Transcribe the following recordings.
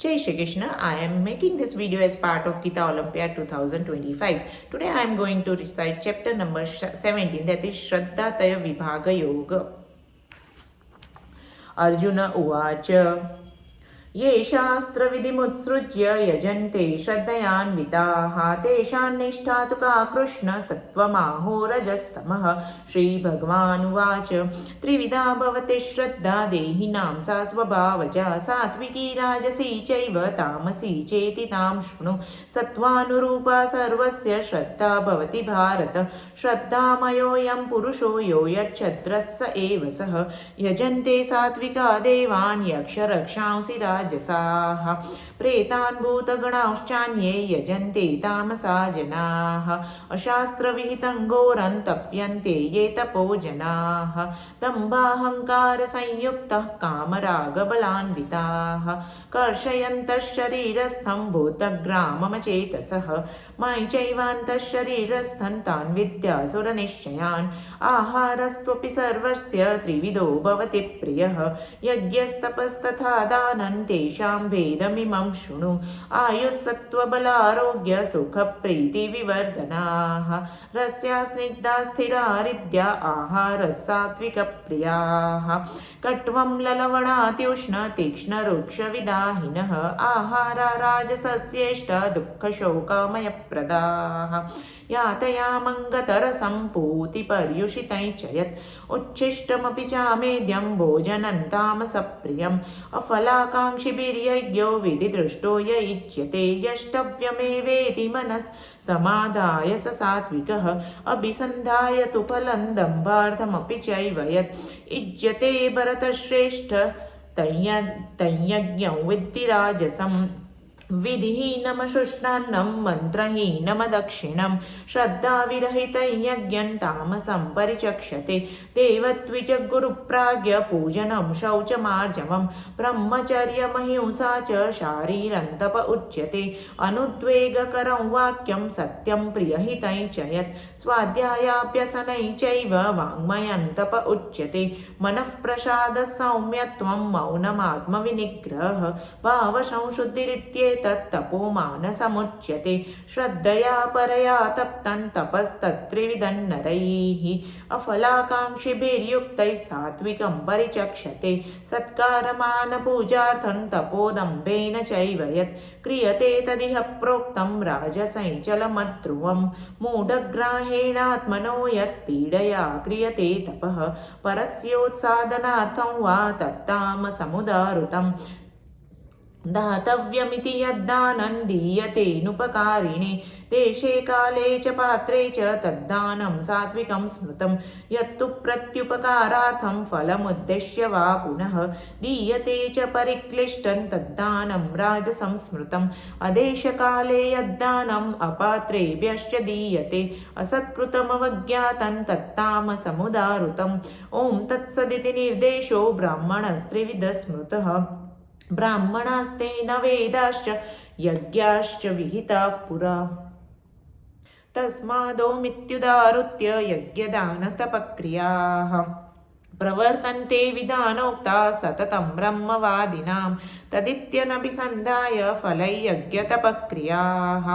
Jai Shri Krishna. I am making this video as part of Gita Olympiad 2025. Today I am going to recite chapter number 17, that is Shraddhataya Vibhaga Yoga. Arjuna Uvacha ये शास्त्रविधिमुत्सृज्य यजन्ते श्रद्धयान्विताः तेषां निष्ठा तु का कृष्ण सत्त्वमाहो रजस्तमः। श्रीभगवानुवाच त्रिविधा भवति श्रद्धा देहिनां सा स्वभावजा सात्विकी राजसी चैव तामसी चेति तां शृणु। सत्त्वानुरूपा सर्वस्य श्रद्धा भवति भारत श्रद्धामयोऽयं पुरुषो यो यच्छद्रः स एव सः। यजन्ते सात्विका देवान् यक्षरक्षांसि राजसाः प्रेतान् भूतगणांश्चान्ये यजन्ते तामसा जनाः। अशास्त्रविहितं घोरं तप्यन्ते ये तपो जनाः दम्भाहङ्कारसंयुक्तः कामरागबलान्विताः कर्षयन्तः शरीरस्थं भूतग्राममचेतसः। मयि चैवान्तः शरीरस्थं तान् विद्यासुरनिश्चयान्। आहारस्त्वपि सर्वस्य त्रिविधो भवति प्रियः यज्ञस्तपस्तथा दानं तेषां भेदमिमं शृणु। आयुस्सत्त्वबलारोग्य सुखप्रीतिविवर्धनाः रस्या स्निग्धा स्थिरा हृद्या आहारः सात्विकप्रियाः। कट्वं ललवणात्युष्ण तीक्ष्णरुक्षविदाहिनः आहारा राजसस्येष्टा दुःखशोकामयप्रदाः। यातयामङ्गतरसं पूतिपर्युषितै च यत् उच्छिष्टमपि चामेद्यं भोजनं तामसप्रियम्। अफलाकाङ्क्षिभिर्यज्ञो विधिदृष्टो य इच्यते यष्टव्यमेवेति मनस् समादाय स सात्विकः। अभिसन्धाय तु फलं दम्भार्थमपि चैव यत् इज्यते भरतश्रेष्ठ तञ्यज्ञं विद्धि राजसम्। विधिहीनमशुष्णान्नं मन्त्रहीनमदक्षिणं श्रद्धाविरहितं यज्ञं तामसं परिचक्षते। देवद्विजगुरुप्राज्ञ पूजनं शौचमार्जवं ब्रह्मचर्यमहिंसा च शारीरं तप उच्यते। अनुद्वेगकरं वाक्यं सत्यं प्रियहितं च यत् स्वाध्यायाभ्यसनं चैव वाङ्मयं तप उच्यते। मनःप्रसादः सौम्यत्वं मौनमात्मविनिग्रहः भावसंशुद्धिरित्येतत् तपोमानसमुच्यते। श्रद्धया परया तप्तं तपस्तत्त्रिविधं नरैः अफलाकाङ्क्षिभिर्युक्तैः सात्विकं परिचक्षते। सत्कारमानपूजार्थं तपोदम्भेन चैव यत् क्रियते तदिह प्रोक्तं राजसञ्चलमध्रुवं। मूढग्राहेणात्मनो यत् पीडया क्रियते तपः परस्योत्सादनार्थं वा तत्तामसमुदाहृतम्। दातव्यमिति यद्दानं दीयतेनुपकारिणे देशे काले च पात्रे च तद्दानं सात्विकं स्मृतं। यत्तु प्रत्युपकारार्थं फलमुद्दिश्य वा पुनः दीयते च परिक्लिष्टं तद्दानं राजसं स्मृतम्। अदेशकाले यद्दानम् अपात्रेभ्यश्च दीयते असत्कृतमवज्ञातं तत्तामसमुदाहृतम्। ॐ तत्सदिति निर्देशो ब्राह्मणस्त्रिविधः स्मृतः। ब्राह्मणास्तेन वेदाश्च यज्ञाश्च विहिताः पुरा तस्मादोमित्युदाहृत्य यज्ञदानतपक्रियाः प्रवर्तन्ते विधानोक्ताः सततं ब्रह्मवादिनां तदित्यनभिसन्धाय फलैर्यज्ञतपक्रियाः।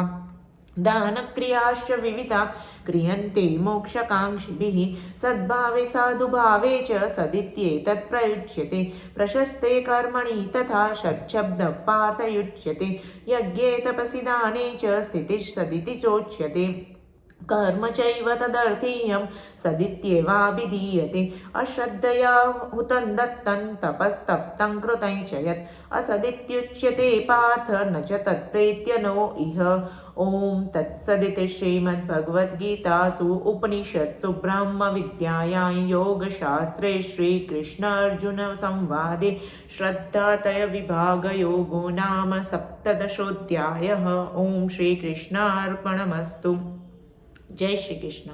दानक्रियाश्च विविधा क्रियन्ते मोक्षकाङ्क्षिभिः सद्भावे साधुभावे च सदित्येतत् प्रयुज्यते। प्रशस्ते कर्मणि तथा षट्शब्दः पार्थयुज्यते। यज्ञे तपसि दाने च स्थितिः सदिति चोच्यते। कर्म चैव तदर्थीयं सदित्येवाभिधीयते। अश्रद्धया हुतं दत्तं तपस्तप्तं कृतं च यत् असदित्युच्यते पार्थ न च तत्प्रेत्य नो इह। ॐ तत्सदिति श्रीमद्भगवद्गीतासु उपनिषत्सु ब्रह्मविद्यायां योगशास्त्रे श्रीकृष्णार्जुनसंवादे श्रद्धातयविभागयोगो नाम सप्तदशोऽध्यायः। ॐ श्रीकृष्णार्पणमस्तु। जय श्री कृष्ण।